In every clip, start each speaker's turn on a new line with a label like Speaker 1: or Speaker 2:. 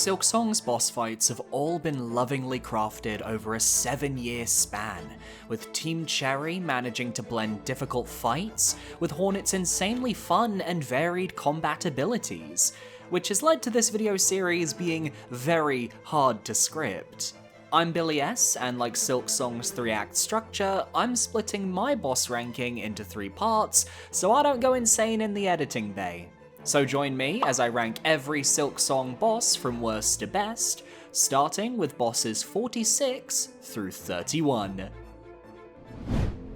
Speaker 1: Silksong's boss fights have all been lovingly crafted over a 7-year span, with Team Cherry managing to blend difficult fights with Hornet's insanely fun and varied combat abilities, which has led to this video series being very hard to script. I'm Billy S, and like Silksong's 3-act structure, I'm splitting my boss ranking into 3 parts so I don't go insane in the editing bay. So join me as I rank every Silksong boss from worst to best, starting with bosses 46 through 31.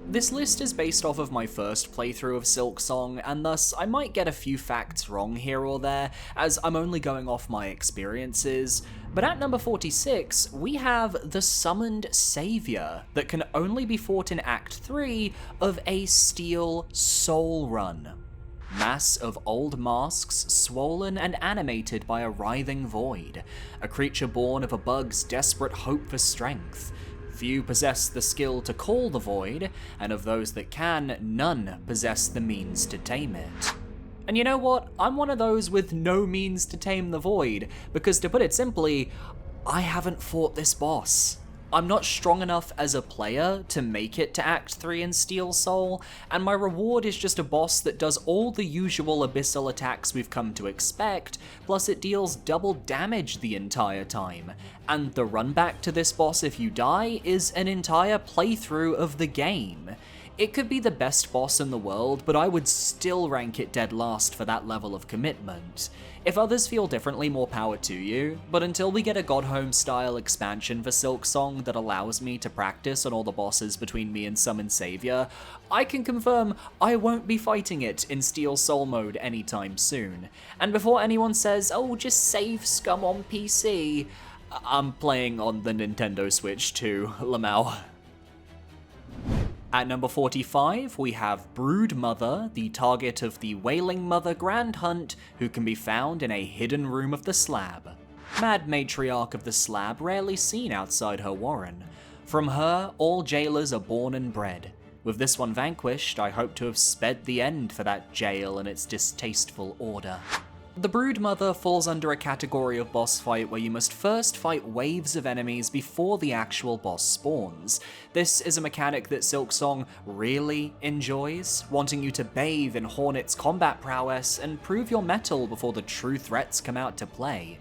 Speaker 1: This list is based off of my first playthrough of Silksong, and thus I might get a few facts wrong here or there, as I'm only going off my experiences. But at number 46, we have the Summoned Savior, that can only be fought in Act 3 of a Steel Soul Run. Mass of old masks, swollen and animated by a writhing void, a creature born of a bug's desperate hope for strength. Few possess the skill to call the void, and of those that can, none possess the means to tame it. And you know what? I'm one of those with no means to tame the void, because to put it simply, I haven't fought this boss. I'm not strong enough as a player to make it to Act 3 in Steel Soul, and my reward is just a boss that does all the usual abyssal attacks we've come to expect, plus it deals double damage the entire time. And the run back to this boss if you die is an entire playthrough of the game. It could be the best boss in the world, but I would still rank it dead last for that level of commitment. If others feel differently, more power to you, but until we get a Godhome style expansion for Silksong that allows me to practice on all the bosses between me and Summoned Savior, I can confirm I won't be fighting it in Steel Soul mode anytime soon. And before anyone says, oh, just save Scum on PC, I'm playing on the Nintendo Switch too, Lamau. At number 45, we have Brood Mother, the target of the Wailing Mother Grand Hunt, who can be found in a hidden room of the slab. Mad Matriarch of the Slab, rarely seen outside her warren. From her, all jailers are born and bred. With this one vanquished, I hope to have sped the end for that jail and its distasteful order. The Brood Mother falls under a category of boss fight where you must first fight waves of enemies before the actual boss spawns. This is a mechanic that Silksong really enjoys, wanting you to bathe in Hornet's combat prowess and prove your mettle before the true threats come out to play.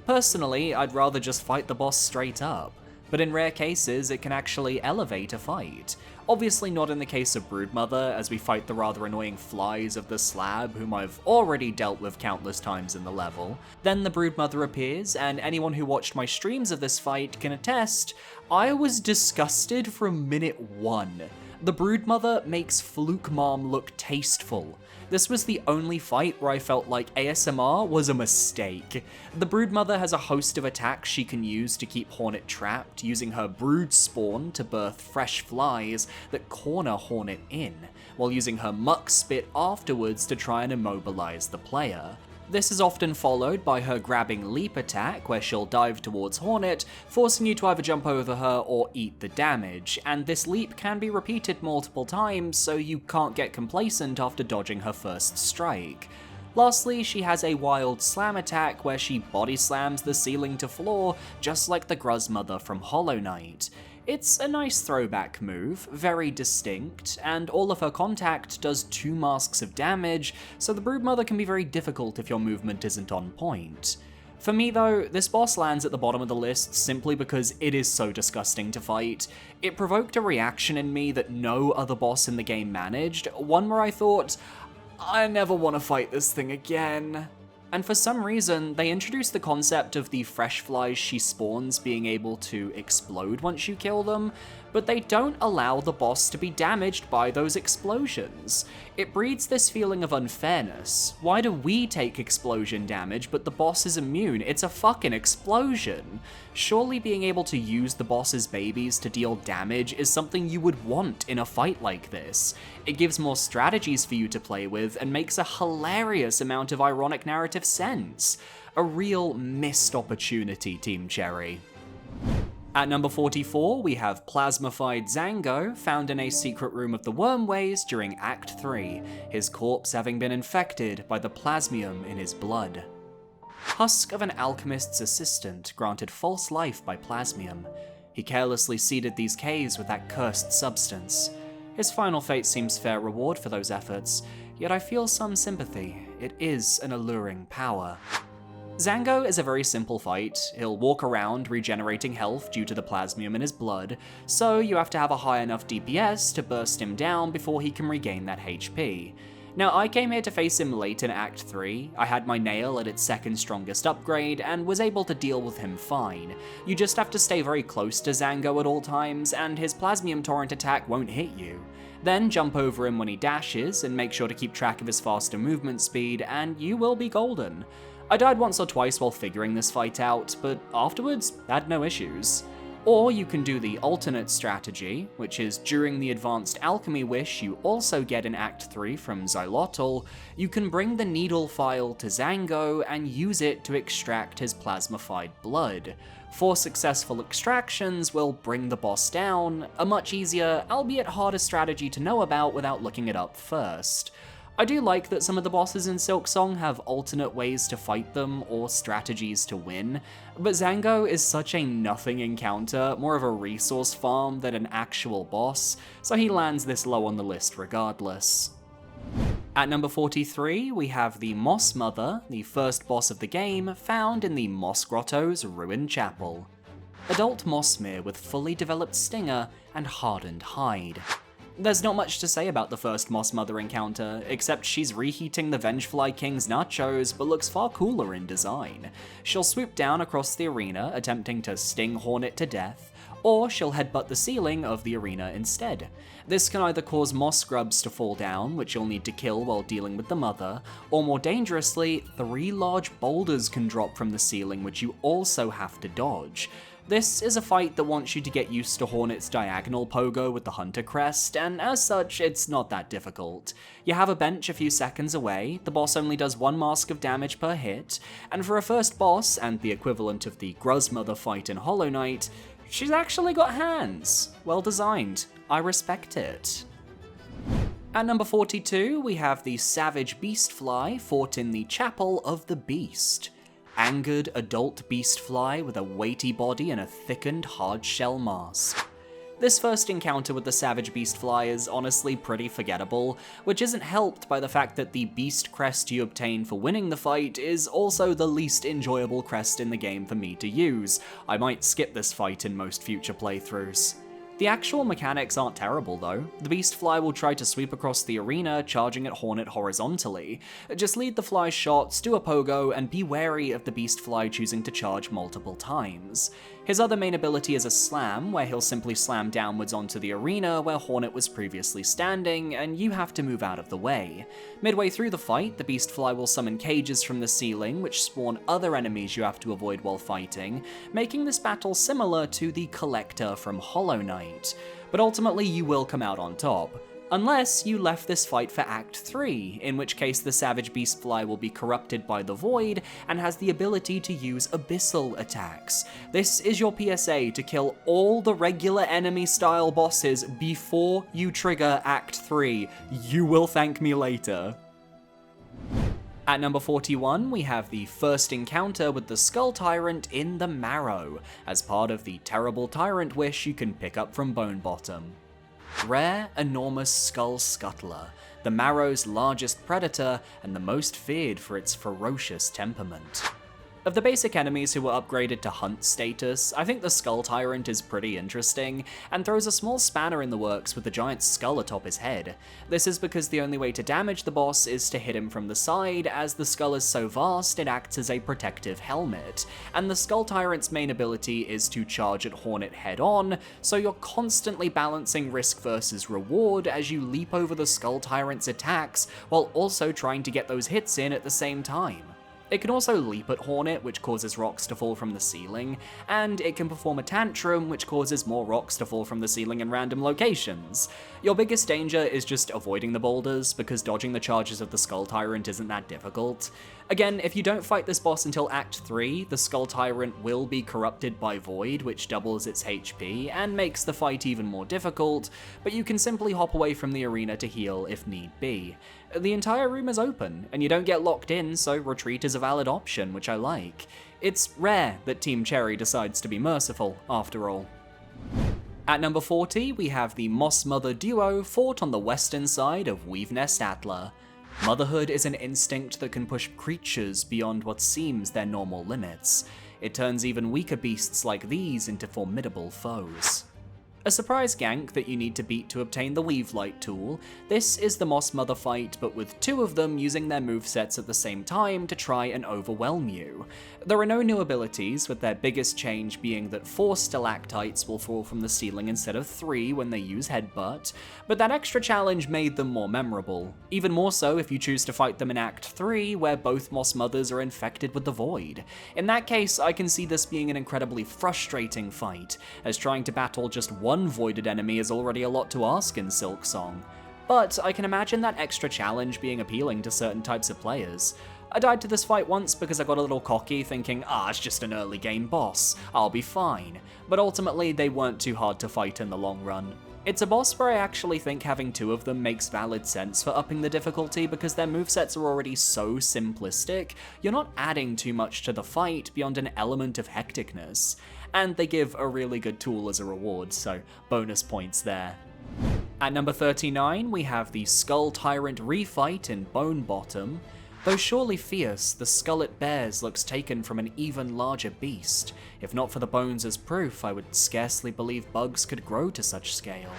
Speaker 1: Personally, I'd rather just fight the boss straight up, but in rare cases it can actually elevate a fight. Obviously not in the case of Brood Mother, as we fight the rather annoying flies of the slab, whom I've already dealt with countless times in the level. Then the Brood Mother appears, and anyone who watched my streams of this fight can attest, I was disgusted from minute 1. The Brood Mother makes Fluke Mom look tasteful. This was the only fight where I felt like ASMR was a mistake. The Brood Mother has a host of attacks she can use to keep Hornet trapped, using her brood spawn to birth fresh flies that corner Hornet in, while using her muck spit afterwards to try and immobilize the player. This is often followed by her grabbing leap attack, where she'll dive towards Hornet, forcing you to either jump over her or eat the damage, and this leap can be repeated multiple times, so you can't get complacent after dodging her first strike. Lastly, she has a wild slam attack where she body slams the ceiling to floor, just like the Gruz Mother from Hollow Knight. It's a nice throwback move, very distinct, and all of her contact does 2 masks of damage, so the Brood Mother can be very difficult if your movement isn't on point. For me though, this boss lands at the bottom of the list simply because it is so disgusting to fight. It provoked a reaction in me that no other boss in the game managed, one where I thought, I never want to fight this thing again. And for some reason, they introduced the concept of the fresh flies she spawns being able to explode once you kill them, but they don't allow the boss to be damaged by those explosions. It breeds this feeling of unfairness. Why do we take explosion damage, but the boss is immune? It's a fucking explosion. Surely being able to use the boss's babies to deal damage is something you would want in a fight like this. It gives more strategies for you to play with and makes a hilarious amount of ironic narrative sense. A real missed opportunity, Team Cherry. At number 44, we have Plasmified Zango, found in a secret room of the Wormways during Act 3, his corpse having been infected by the plasmium in his blood. Husk of an alchemist's assistant granted false life by plasmium. He carelessly seeded these caves with that cursed substance. His final fate seems fair reward for those efforts, yet I feel some sympathy. It is an alluring power. Zango is a very simple fight. He'll walk around regenerating health due to the plasmium in his blood, so you have to have a high enough DPS to burst him down before he can regain that HP. Now, I came here to face him late in Act 3, I had my nail at its second strongest upgrade, and was able to deal with him fine. You just have to stay very close to Zango at all times, and his Plasmium Torrent attack won't hit you. Then jump over him when he dashes, and make sure to keep track of his faster movement speed, and you will be golden. I died once or twice while figuring this fight out, but afterwards, had no issues. Or you can do the alternate strategy, which is during the advanced alchemy wish you also get in Act 3 from Xylotl, you can bring the needle file to Zango and use it to extract his plasmified blood. 4 successful extractions will bring the boss down, a much easier, albeit harder strategy to know about without looking it up first. I do like that some of the bosses in Silksong have alternate ways to fight them or strategies to win, but Zango is such a nothing encounter, more of a resource farm than an actual boss, so he lands this low on the list regardless. At number 43, we have the Moss Mother, the first boss of the game, found in the Moss Grotto's ruined chapel. Adult Mossmere with fully developed stinger and hardened hide. There's not much to say about the first Moss Mother encounter, except she's reheating the Vengefly King's nachos, but looks far cooler in design. She'll swoop down across the arena, attempting to sting Hornet to death, or she'll headbutt the ceiling of the arena instead. This can either cause moss scrubs to fall down, which you'll need to kill while dealing with the Mother, or more dangerously, 3 large boulders can drop from the ceiling which you also have to dodge. This is a fight that wants you to get used to Hornet's diagonal pogo with the Hunter crest, and as such, it's not that difficult. You have a bench a few seconds away, the boss only does 1 mask of damage per hit, and for a first boss, and the equivalent of the Gruzmother fight in Hollow Knight, she's actually got hands. Well designed. I respect it. At number 42, we have the Savage Beastfly fought in the Chapel of the Beast. Angered adult beastfly with a weighty body and a thickened hard-shell mask. This first encounter with the Savage Beastfly is honestly pretty forgettable, which isn't helped by the fact that the beast crest you obtain for winning the fight is also the least enjoyable crest in the game for me to use. I might skip this fight in most future playthroughs. The actual mechanics aren't terrible though. The Beastfly will try to sweep across the arena, charging at Hornet horizontally. Just lead the fly's shots, do a pogo, and be wary of the Beastfly choosing to charge multiple times. His other main ability is a slam, where he'll simply slam downwards onto the arena where Hornet was previously standing, and you have to move out of the way. Midway through the fight, the Beastfly will summon cages from the ceiling, which spawn other enemies you have to avoid while fighting, making this battle similar to the Collector from Hollow Knight. But ultimately you will come out on top. Unless you left this fight for Act 3, in which case the Savage Beastfly will be corrupted by the Void and has the ability to use abyssal attacks. This is your PSA to kill all the regular enemy-style bosses before you trigger Act 3. You will thank me later. At number 41, we have the first encounter with the Skull Tyrant in the Marrow, as part of the terrible Tyrant wish you can pick up from Bonebottom. Rare, enormous Skull Scuttler, the Marrow's largest predator and the most feared for its ferocious temperament. Of the basic enemies who were upgraded to Hunt status, I think the Skull Tyrant is pretty interesting, and throws a small spanner in the works with the giant skull atop his head. This is because the only way to damage the boss is to hit him from the side, as the skull is so vast it acts as a protective helmet, and the Skull Tyrant's main ability is to charge at Hornet head-on, so you're constantly balancing risk versus reward as you leap over the Skull Tyrant's attacks, while also trying to get those hits in at the same time. It can also leap at Hornet, which causes rocks to fall from the ceiling, and it can perform a tantrum, which causes more rocks to fall from the ceiling in random locations. Your biggest danger is just avoiding the boulders, because dodging the charges of the Skull Tyrant isn't that difficult. Again, if you don't fight this boss until Act 3, the Skull Tyrant will be corrupted by Void, which doubles its HP, and makes the fight even more difficult, but you can simply hop away from the arena to heal if need be. The entire room is open, and you don't get locked in, so retreat is a valid option, which I like. It's rare that Team Cherry decides to be merciful, after all. At number 40, we have the Moss Mother duo fought on the western side of Weavenest Atla. Motherhood is an instinct that can push creatures beyond what seems their normal limits. It turns even weaker beasts like these into formidable foes. A surprise gank that you need to beat to obtain the Weave Light tool, this is the Moss Mother fight but with two of them using their movesets at the same time to try and overwhelm you. There are no new abilities, with their biggest change being that 4 stalactites will fall from the ceiling instead of 3 when they use Headbutt, but that extra challenge made them more memorable. Even more so if you choose to fight them in Act 3, where both Moss Mothers are infected with the Void. In that case, I can see this being an incredibly frustrating fight, as trying to battle just one voided enemy is already a lot to ask in Silksong. But I can imagine that extra challenge being appealing to certain types of players. I died to this fight once because I got a little cocky thinking, it's just an early game boss, I'll be fine. But ultimately they weren't too hard to fight in the long run. It's a boss where I actually think having 2 of them makes valid sense for upping the difficulty because their movesets are already so simplistic, you're not adding too much to the fight beyond an element of hecticness. And they give a really good tool as a reward, so bonus points there. At number 39, we have the Skull Tyrant refight in Bone Bottom. Though surely fierce, the skull it bears looks taken from an even larger beast. If not for the bones as proof, I would scarcely believe bugs could grow to such scale.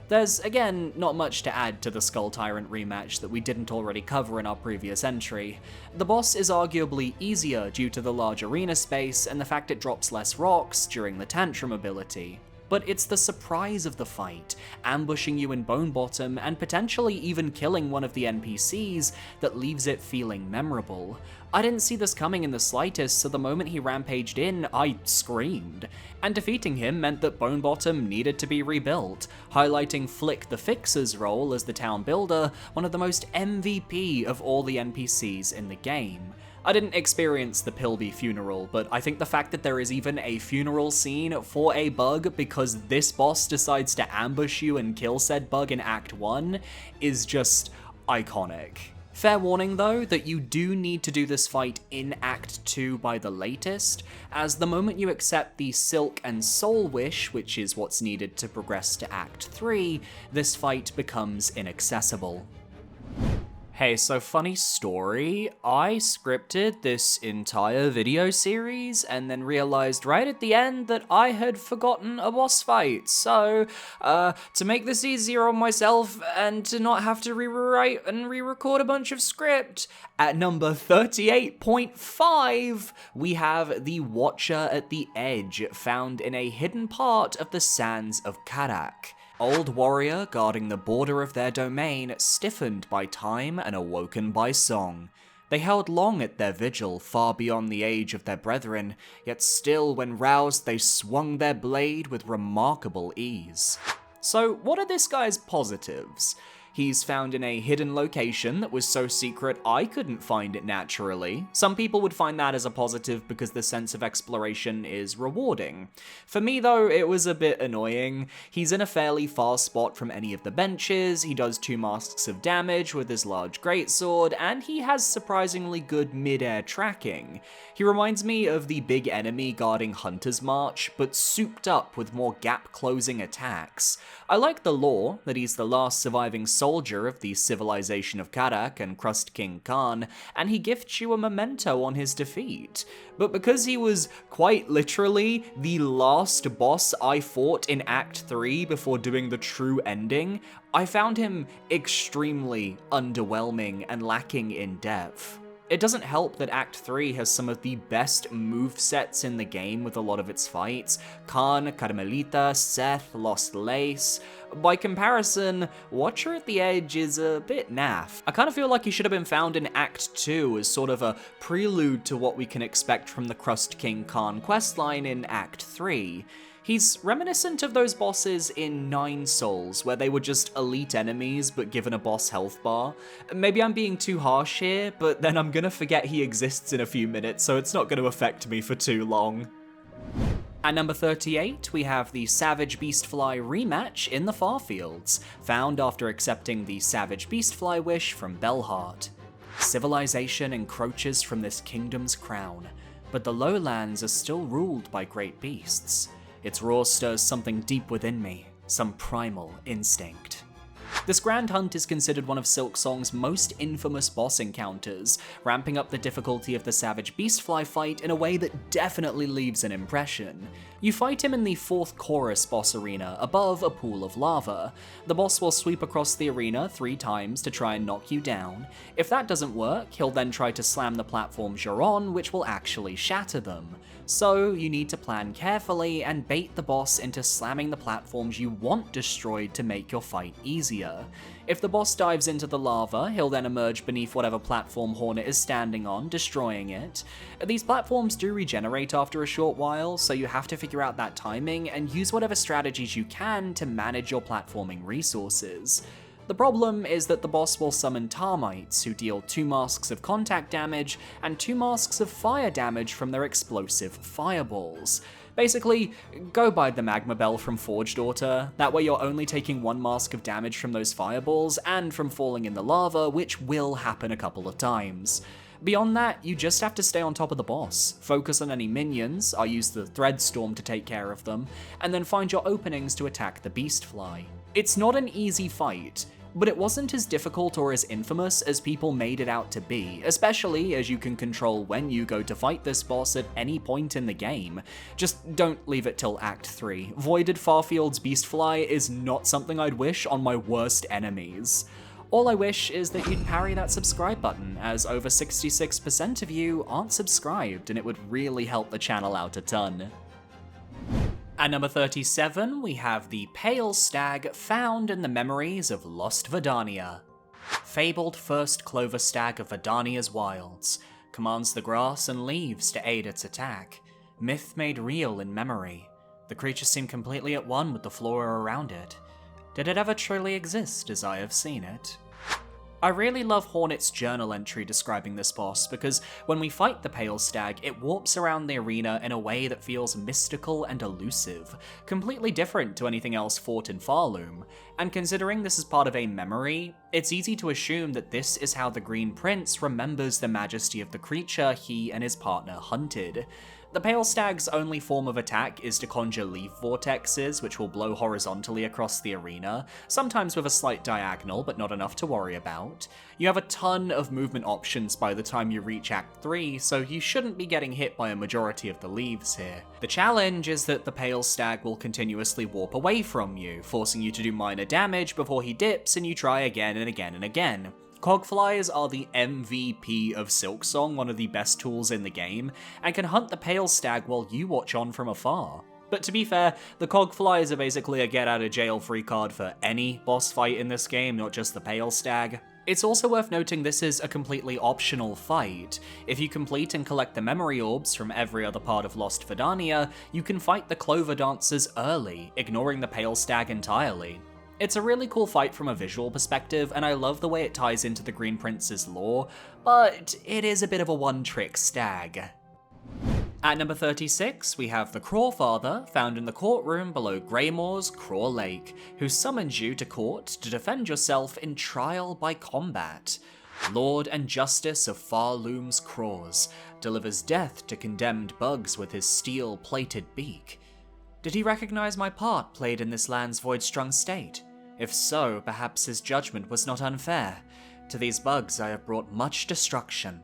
Speaker 1: There's, again, not much to add to the Skull Tyrant rematch that we didn't already cover in our previous entry. The boss is arguably easier due to the large arena space and the fact it drops less rocks during the Tantrum ability. But it's the surprise of the fight, ambushing you in Bone Bottom and potentially even killing one of the NPCs that leaves it feeling memorable. I didn't see this coming in the slightest, so the moment he rampaged in, I screamed. And defeating him meant that Bone Bottom needed to be rebuilt, highlighting Flick the Fixer's role as the town builder, one of the most MVP of all the NPCs in the game. I didn't experience the Pilby funeral, but I think the fact that there is even a funeral scene for a bug because this boss decides to ambush you and kill said bug in Act 1 is just iconic. Fair warning though, that you do need to do this fight in Act 2 by the latest, as the moment you accept the Silk and Soul Wish, which is what's needed to progress to Act 3, this fight becomes inaccessible. Hey, so funny story, I scripted this entire video series and then realized right at the end that I had forgotten a boss fight. So, to make this easier on myself and to not have to rewrite and re-record a bunch of script, at number 38.5, we have the Watcher at the Edge, found in a hidden part of the sands of Karak. Old warrior guarding the border of their domain, stiffened by time and awoken by song. They held long at their vigil, far beyond the age of their brethren, yet still when roused they swung their blade with remarkable ease. So what are this guy's positives? He's found in a hidden location that was so secret I couldn't find it naturally. Some people would find that as a positive because the sense of exploration is rewarding. For me though, it was a bit annoying. He's in a fairly far spot from any of the benches, he does 2 masks of damage with his large greatsword, and he has surprisingly good mid-air tracking. He reminds me of the big enemy guarding Hunter's March, but souped up with more gap-closing attacks. I like the lore, that he's the last surviving soldier of the civilization of Karak and Crust King Khan, and he gifts you a memento on his defeat. But because he was quite literally the last boss I fought in Act 3 before doing the true ending, I found him extremely underwhelming and lacking in depth. It doesn't help that Act 3 has some of the best movesets in the game with a lot of its fights. Khan, Carmelita, Seth, Lost Lace. By comparison, Watcher at the Edge is a bit naff. I kind of feel like he should have been found in Act 2 as sort of a prelude to what we can expect from the Crust King Khan questline in Act 3. He's reminiscent of those bosses in 9 Souls, where they were just elite enemies but given a boss health bar. Maybe I'm being too harsh here, but then I'm gonna forget he exists in a few minutes, so it's not gonna affect me for too long. At number 38, we have the Savage Beastfly rematch in the Farfields, found after accepting the Savage Beastfly wish from Belheart. Civilization encroaches from this kingdom's crown, but the lowlands are still ruled by great beasts. Its roar stirs something deep within me, some primal instinct. This Grand Hunt is considered one of Silksong's most infamous boss encounters, ramping up the difficulty of the Savage Beastfly fight in a way that definitely leaves an impression. You fight him in the 4th chorus boss arena, above a pool of lava. The boss will sweep across the arena 3 times to try and knock you down. If that doesn't work, he'll then try to slam the platforms you're on, which will actually shatter them. So you need to plan carefully and bait the boss into slamming the platforms you want destroyed to make your fight easier. If the boss dives into the lava, he'll then emerge beneath whatever platform Hornet is standing on, destroying it. These platforms do regenerate after a short while, so you have to figure out that timing and use whatever strategies you can to manage your platforming resources. The problem is that the boss will summon termites, who deal 2 masks of contact damage and 2 masks of fire damage from their explosive fireballs. Basically, go buy the Magma Bell from Forge Daughter, that way you're only taking 1 mask of damage from those fireballs and from falling in the lava, which will happen a couple of times. Beyond that, you just have to stay on top of the boss, focus on any minions, I use the Threadstorm to take care of them, and then find your openings to attack the Beastfly. It's not an easy fight, but it wasn't as difficult or as infamous as people made it out to be, especially as you can control when you go to fight this boss at any point in the game. Just don't leave it till Act 3. Voided Farfield's Beastfly is not something I'd wish on my worst enemies. All I wish is that you'd parry that subscribe button, as over 66% of you aren't subscribed, and it would really help the channel out a ton. At number 37, we have the Pale Stag found in the memories of Lost Verdania. Fabled first clover stag of Verdania's wilds, commands the grass and leaves to aid its attack. Myth made real in memory. The creature seemed completely at one with the flora around it. Did it ever truly exist as I have seen it? I really love Hornet's journal entry describing this boss, because when we fight the Pale Stag, it warps around the arena in a way that feels mystical and elusive, completely different to anything else fought in Farloom, and considering this is part of a memory, it's easy to assume that this is how the Green Prince remembers the majesty of the creature he and his partner hunted. The Pale Stag's only form of attack is to conjure leaf vortexes, which will blow horizontally across the arena, sometimes with a slight diagonal, but not enough to worry about. You have a ton of movement options by the time you reach Act 3, so you shouldn't be getting hit by a majority of the leaves here. The challenge is that the Pale Stag will continuously warp away from you, forcing you to do minor damage before he dips and you try again and again and again. Cogflies are the MVP of Silksong, one of the best tools in the game, and can hunt the Pale Stag while you watch on from afar. But to be fair, the Cogflies are basically a get-out-of-jail-free card for any boss fight in this game, not just the Pale Stag. It's also worth noting this is a completely optional fight. If you complete and collect the memory orbs from every other part of Lost Verdania, you can fight the Clover Dancers early, ignoring the Pale Stag entirely. It's a really cool fight from a visual perspective, and I love the way it ties into the Green Prince's lore, but it is a bit of a one-trick stag. At number 36, we have the Crawfather, found in the courtroom below Greymoor's Craw Lake, who summons you to court to defend yourself in trial by combat. Lord and Justice of Farloom's Craws, delivers death to condemned bugs with his steel-plated beak. Did he recognize my part played in this land's void-strung state? If so, perhaps his judgment was not unfair. To these bugs I have brought much destruction.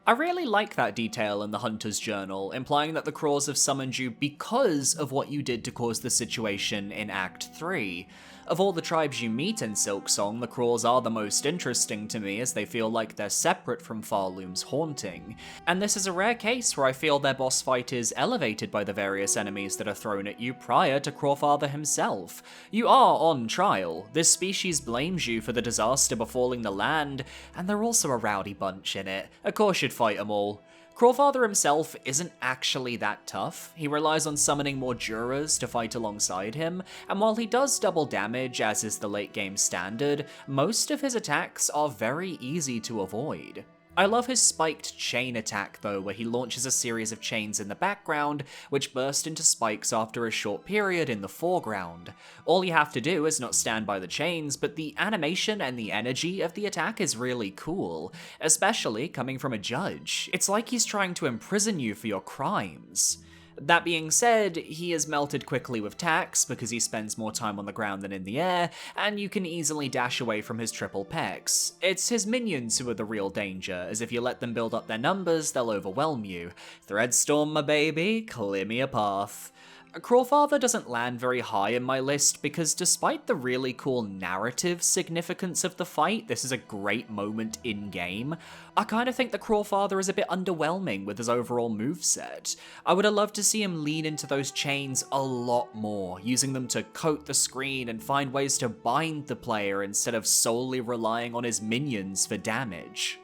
Speaker 1: I really like that detail in the Hunter's Journal, implying that the Craws have summoned you because of what you did to cause the situation in Act 3. Of all the tribes you meet in Silksong, the Craws are the most interesting to me, as they feel like they're separate from Farloom's haunting. And this is a rare case where I feel their boss fight is elevated by the various enemies that are thrown at you prior to Crawfather himself. You are on trial. This species blames you for the disaster befalling the land, and they're also a rowdy bunch in it. Of course you'd fight them all. Crawfather himself isn't actually that tough. He relies on summoning more jurors to fight alongside him, and while he does double damage, as is the late game standard, most of his attacks are very easy to avoid. I love his spiked chain attack though, where he launches a series of chains in the background, which burst into spikes after a short period in the foreground. All you have to do is not stand by the chains, but the animation and the energy of the attack is really cool, especially coming from a judge. It's like he's trying to imprison you for your crimes. That being said, he is melted quickly with tax because he spends more time on the ground than in the air, and you can easily dash away from his triple pecs. It's his minions who are the real danger, as if you let them build up their numbers, they'll overwhelm you. Threadstorm, my baby, clear me a path. Crawlfather doesn't land very high in my list because despite the really cool narrative significance of the fight, this is a great moment in-game, I kind of think the Crawlfather is a bit underwhelming with his overall moveset. I would have loved to see him lean into those chains a lot more, using them to coat the screen and find ways to bind the player instead of solely relying on his minions for damage.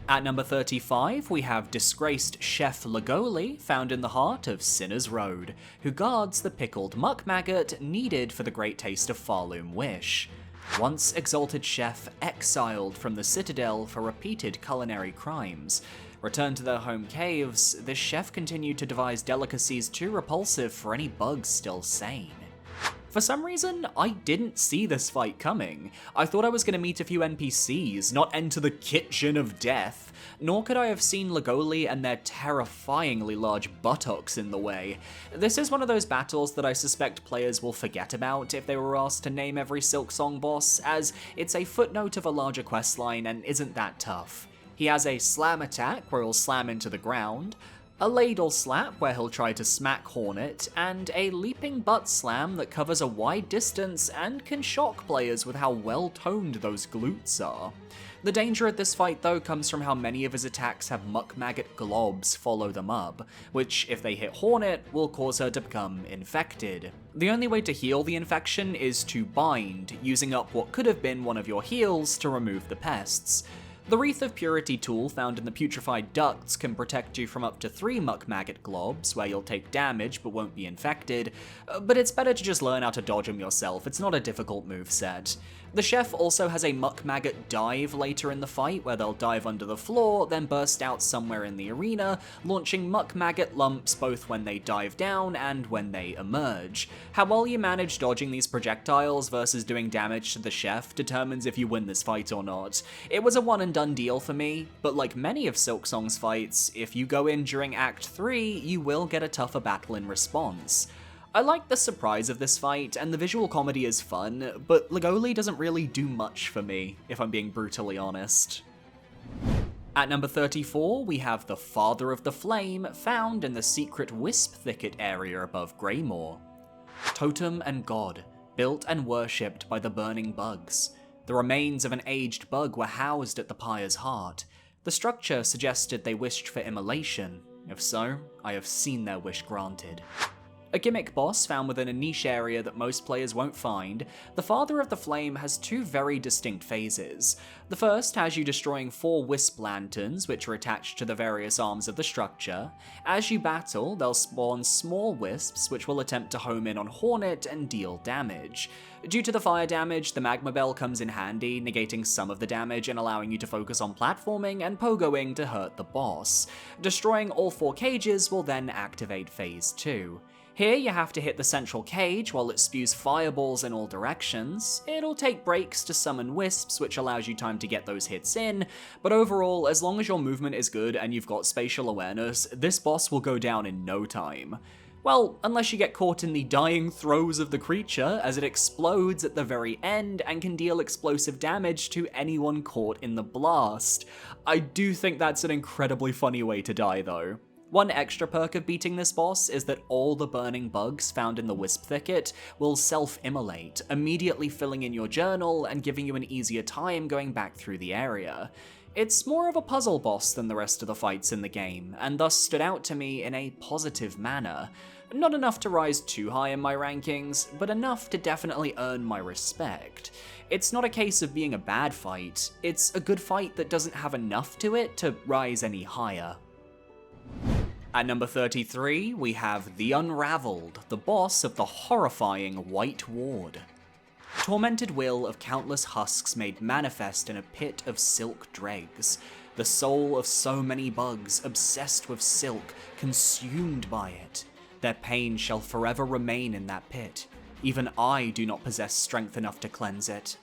Speaker 1: At number 35, we have disgraced Chef Lagoli, found in the heart of Sinner's Road, who guards the pickled muck maggot needed for the great taste of Farloom Wish. Once exalted chef exiled from the Citadel for repeated culinary crimes. Returned to their home caves, this chef continued to devise delicacies too repulsive for any bugs still sane. For some reason, I didn't see this fight coming. I thought I was going to meet a few NPCs, not enter the kitchen of death, nor could I have seen Lagoli and their terrifyingly large buttocks in the way. This is one of those battles that I suspect players will forget about if they were asked to name every Silksong boss, as it's a footnote of a larger questline and isn't that tough. He has a slam attack where he'll slam into the ground, a ladle slap where he'll try to smack Hornet, and a leaping butt slam that covers a wide distance and can shock players with how well toned those glutes are. The danger of this fight though comes from how many of his attacks have muck maggot globs follow them up, which if they hit Hornet will cause her to become infected. The only way to heal the infection is to bind, using up what could have been one of your heals to remove the pests. The Wreath of Purity tool found in the Putrefied Ducts can protect you from up to 3 muck maggot globs, where you'll take damage but won't be infected, but it's better to just learn how to dodge them yourself, it's not a difficult moveset. The chef also has a muck maggot dive later in the fight, where they'll dive under the floor, then burst out somewhere in the arena, launching muck maggot lumps both when they dive down and when they emerge. How well you manage dodging these projectiles versus doing damage to the chef determines if you win this fight or not. It was a one and done deal for me, but like many of Silksong's fights, if you go in during Act 3, you will get a tougher battle in response. I like the surprise of this fight, and the visual comedy is fun, but Lagoli doesn't really do much for me, if I'm being brutally honest. At number 34, we have the Father of the Flame, found in the secret Wisp Thicket area above Greymoor. Totem and god, built and worshipped by the burning bugs. The remains of an aged bug were housed at the pyre's heart. The structure suggested they wished for immolation. If so, I have seen their wish granted. A gimmick boss found within a niche area that most players won't find, the Father of the Flame has 2 very distinct phases. The first has you destroying 4 wisp lanterns, which are attached to the various arms of the structure. As you battle, they'll spawn small wisps, which will attempt to home in on Hornet and deal damage. Due to the fire damage, the Magma Bell comes in handy, negating some of the damage and allowing you to focus on platforming and pogoing to hurt the boss. Destroying all 4 cages will then activate Phase 2. Here you have to hit the central cage while it spews fireballs in all directions. It'll take breaks to summon wisps, which allows you time to get those hits in, but overall, as long as your movement is good and you've got spatial awareness, this boss will go down in no time. Well, unless you get caught in the dying throes of the creature, as it explodes at the very end and can deal explosive damage to anyone caught in the blast. I do think that's an incredibly funny way to die though. One extra perk of beating this boss is that all the burning bugs found in the Wisp Thicket will self-immolate, immediately filling in your journal and giving you an easier time going back through the area. It's more of a puzzle boss than the rest of the fights in the game, and thus stood out to me in a positive manner. Not enough to rise too high in my rankings, but enough to definitely earn my respect. It's not a case of being a bad fight, it's a good fight that doesn't have enough to it to rise any higher. At number 33, we have the Unraveled, the boss of the horrifying White Ward. Tormented will of countless husks made manifest in a pit of silk dregs. the soul of so many bugs obsessed with silk, consumed by it. Their pain shall forever remain in that pit. Even I do not possess strength enough to cleanse it.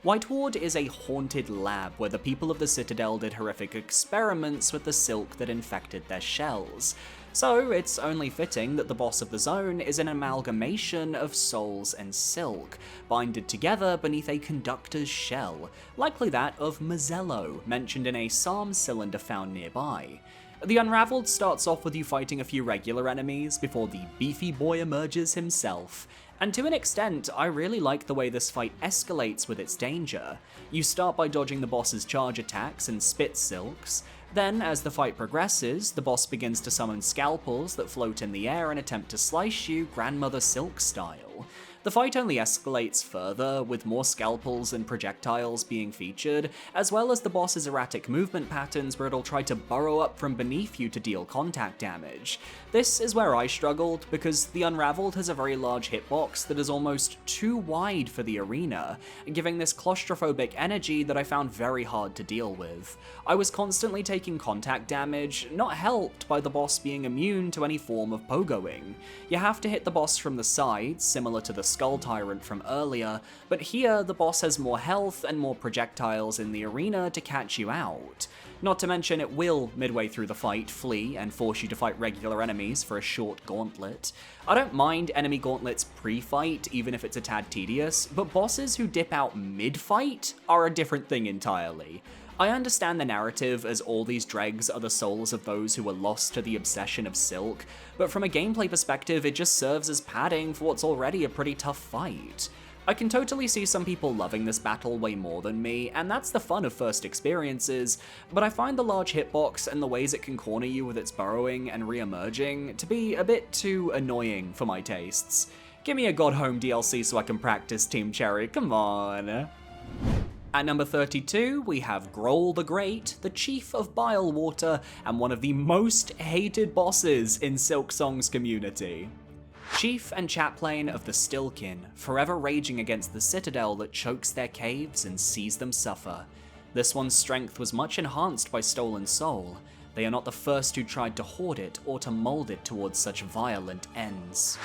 Speaker 1: Whiteward is a haunted lab where the people of the Citadel did horrific experiments with the silk that infected their shells. So it's only fitting that the boss of the zone is an amalgamation of souls and silk, binded together beneath a conductor's shell, likely that of Mazzello, mentioned in a psalm cylinder found nearby. The Unraveled starts off with you fighting a few regular enemies before the beefy boy emerges himself. And to an extent, I really like the way this fight escalates with its danger. You start by dodging the boss's charge attacks and spit silks. Then, as the fight progresses, the boss begins to summon scalpels that float in the air and attempt to slice you Grandmother Silk style. The fight only escalates further, with more scalpels and projectiles being featured, as well as the boss's erratic movement patterns where it'll try to burrow up from beneath you to deal contact damage. This is where I struggled, because the Unraveled has a very large hitbox that is almost too wide for the arena, giving this claustrophobic energy that I found very hard to deal with. I was constantly taking contact damage, not helped by the boss being immune to any form of pogoing. You have to hit the boss from the sides, similar to the Skull Tyrant from earlier, but here the boss has more health and more projectiles in the arena to catch you out. Not to mention it will, midway through the fight, flee and force you to fight regular enemies for a short gauntlet. I don't mind enemy gauntlets pre-fight, even if it's a tad tedious, but bosses who dip out mid-fight are a different thing entirely. I understand the narrative as all these dregs are the souls of those who were lost to the obsession of silk, but from a gameplay perspective it just serves as padding for what's already a pretty tough fight. I can totally see some people loving this battle way more than me, and that's the fun of first experiences, but I find the large hitbox and the ways it can corner you with its burrowing and re-emerging to be a bit too annoying for my tastes. Give me a God Home DLC so I can practice Team Cherry, come on. At number 32, we have Grohl the Great, the Chief of Bilewater, and one of the most hated bosses in Silksong's community. Chief and chaplain of the Stillkin, forever raging against the Citadel that chokes their caves and sees them suffer. This one's strength was much enhanced by Stolen Soul. They are not the first who tried to hoard it or to mold it towards such violent ends.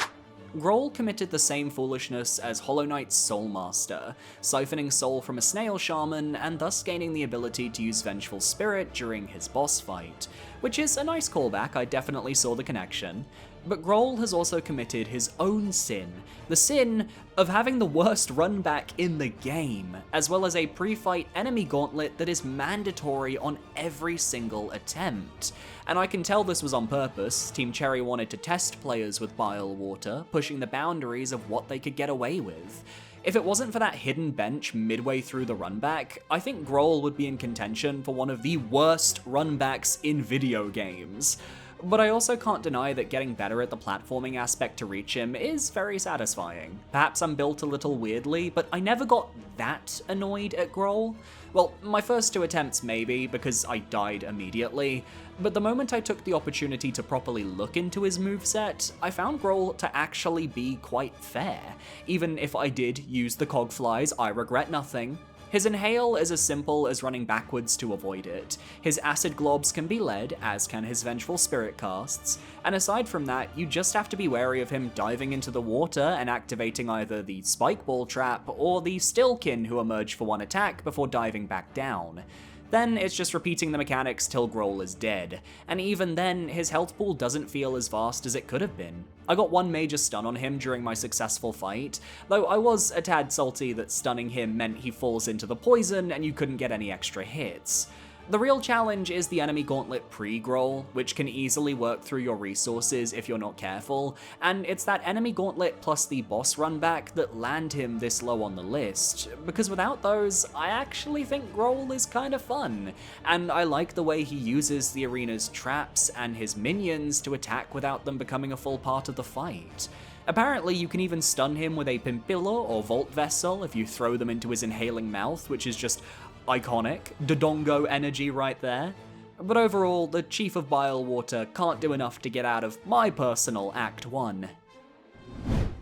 Speaker 1: Grohl committed the same foolishness as Hollow Knight's Soul Master, siphoning soul from a snail shaman and thus gaining the ability to use Vengeful Spirit during his boss fight, which is a nice callback, I definitely saw the connection. But Grohl has also committed his own sin, the sin of having the worst run back in the game, as well as a pre-fight enemy gauntlet that is mandatory on every single attempt. And I can tell this was on purpose. Team Cherry wanted to test players with Bilewater, pushing the boundaries of what they could get away with. If it wasn't for that hidden bench midway through the runback, I think Grohl would be in contention for one of the worst runbacks in video games. But I also can't deny that getting better at the platforming aspect to reach him is very satisfying. Perhaps I'm built a little weirdly, but I never got that annoyed at Grohl. Well, my first two attempts maybe, because I died immediately, but the moment I took the opportunity to properly look into his moveset, I found Grohl to actually be quite fair. Even if I did use the cogflies, I regret nothing. His inhale is as simple as running backwards to avoid it. His acid globs can be led, as can his Vengeful Spirit casts, and aside from that, you just have to be wary of him diving into the water and activating either the Spike Ball trap or the Stillkin who emerge for one attack before diving back down. Then it's just repeating the mechanics till Grohl is dead, and even then, his health pool doesn't feel as vast as it could have been. I got one major stun on him during my successful fight, though I was a tad salty that stunning him meant he falls into the poison and you couldn't get any extra hits. The real challenge is the enemy gauntlet pre-Grohl, which can easily work through your resources if you're not careful, and it's that enemy gauntlet plus the boss run back that land him this low on the list, because without those, I actually think Grohl is kind of fun, and I like the way he uses the arena's traps and his minions to attack without them becoming a full part of the fight. Apparently, you can even stun him with a Pimpilla or Vault Vessel if you throw them into his inhaling mouth, which is just iconic, Dodongo energy right there. But overall, the Chief of Bilewater can't do enough to get out of my personal Act 1.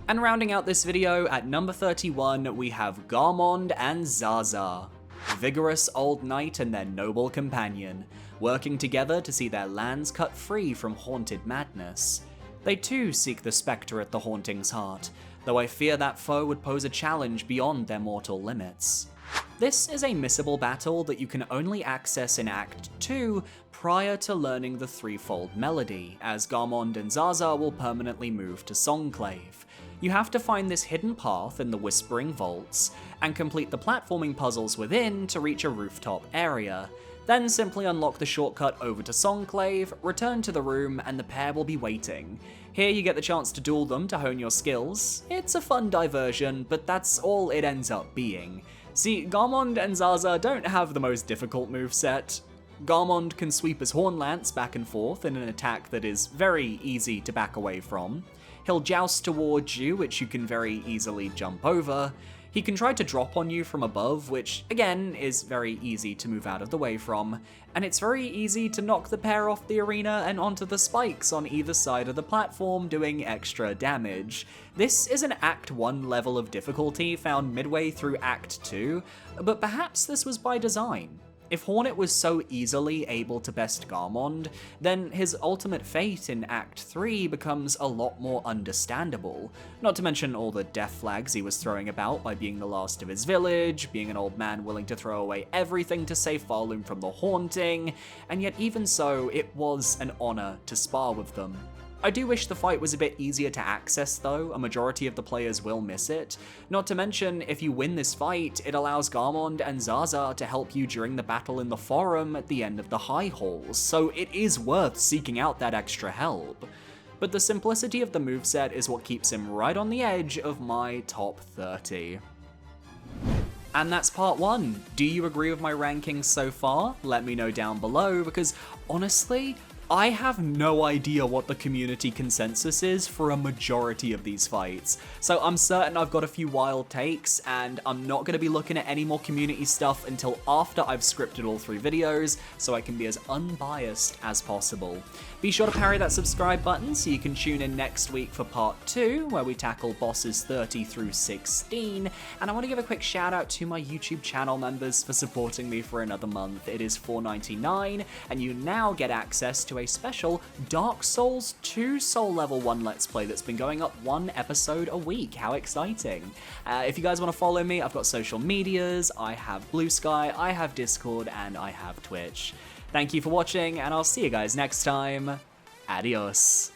Speaker 1: And rounding out this video, at number 31, we have Garmond and Zaza. vigorous old knight and their noble companion, working together to see their lands cut free from haunted madness. They too seek the spectre at the haunting's heart, though I fear that foe would pose a challenge beyond their mortal limits. This is a missable battle that you can only access in Act 2 prior to learning the threefold melody, as Garmond and Zaza will permanently move to Songclave. You have to find this hidden path in the Whispering Vaults, and complete the platforming puzzles within to reach a rooftop area. Then simply unlock the shortcut over to Songclave, return to the room, and the pair will be waiting. Here you get the chance to duel them to hone your skills. It's a fun diversion, but that's all it ends up being. See, Garmond and Zaza don't have the most difficult moveset. Garmond can sweep his horn lance back and forth in an attack that is very easy to back away from. He'll joust towards you, which you can very easily jump over. He can try to drop on you from above, which again is very easy to move out of the way from, and it's very easy to knock the pair off the arena and onto the spikes on either side of the platform, doing extra damage. This is an Act 1 level of difficulty found midway through Act 2, but perhaps this was by design. If Hornet was so easily able to best Garmond, then his ultimate fate in Act 3 becomes a lot more understandable. Not to mention all the death flags he was throwing about by being the last of his village, being an old man willing to throw away everything to save Farloom from the haunting, and yet even so, it was an honor to spar with them. I do wish the fight was a bit easier to access though, a majority of the players will miss it. Not to mention, if you win this fight, it allows Garmond and Zaza to help you during the battle in the forum at the end of the High Halls, so it is worth seeking out that extra help. But the simplicity of the moveset is what keeps him right on the edge of my top 30. And that's part 1. Do you agree with my rankings so far? Let me know down below, because honestly, I have no idea what the community consensus is for a majority of these fights, so I'm certain I've got a few wild takes, and I'm not going to be looking at any more community stuff until after I've scripted all 3 videos, so I can be as unbiased as possible. Be sure to parry that subscribe button so you can tune in next week for part 2, where we tackle bosses 30 through 16, and I want to give a quick shout out to my YouTube channel members for supporting me for another month. It is $4.99, and you now get access to a special Dark Souls 2 Soul Level 1 Let's Play that's been going up 1 episode a week. How exciting. If you guys want to follow me, I've got social medias, I have Blue Sky, I have Discord, and I have Twitch. Thank you for watching, and I'll see you guys next time. Adios.